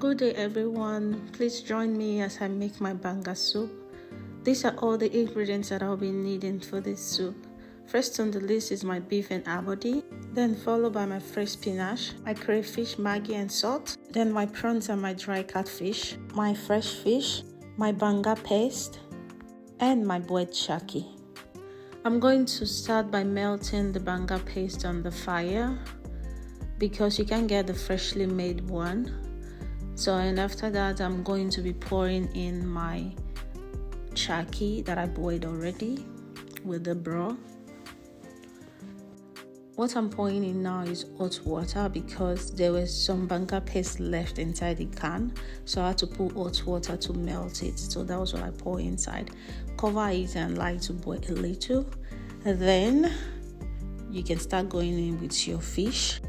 Good day everyone, please join me as I make my banga soup. These are all the ingredients that I'll be needing for this soup. First on the list is my beef and abodi, then followed by my fresh spinach, my crayfish, Maggi and salt, then my prawns and my dry catfish, my fresh fish, my banga paste, and my boiled shaki. I'm going to start by melting the banga paste on the fire because you can get the freshly made one. And after that, I'm going to be pouring in my shaki that I boiled already with the broth. What I'm pouring in now is hot water because there was some banga paste left inside the can, so I had to put hot water to melt it. So that was what I pour inside. Cover it and allow it to boil a little. And then you can start going in with your fish.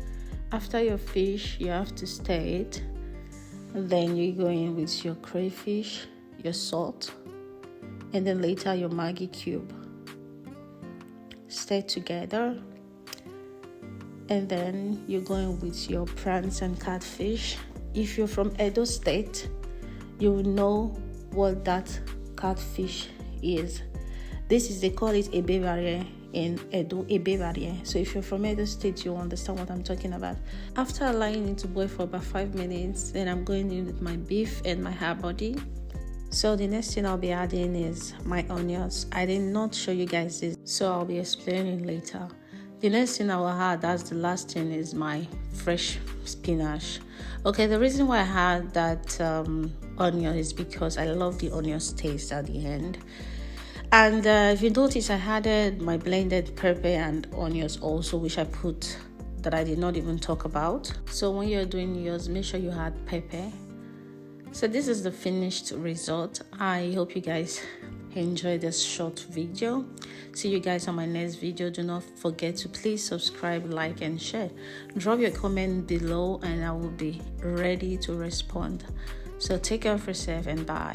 After your fish, you have to stir it. Then you go in with your crayfish, your salt, and then later your Maggi cube. Stir together. And then you're going with your prawns and catfish. If you're from Edo State, you will know what that catfish is. They call it ebevarie in Edo, ebevarie. So if you're from Edo State, you'll understand what I'm talking about. After allowing it to boil for about 5 minutes, then I'm going in with my beef and my hair body. So the next thing I'll be adding is my onions. I did not show you guys this, so I'll be explaining later. The next thing I will add, that's the last thing, is my fresh spinach. Okay, the reason why I had that onion is because I love the onions taste at the end. And if you notice, I added my blended pepper and onions also, which I put that I did not even talk about. So when you're doing yours, make sure you add pepper. So this is the finished result. I hope you guys enjoy this short video. See you guys on my next video. Do not forget to please subscribe, like and share. Drop your comment below and I will be ready to respond. So take care of yourself and bye.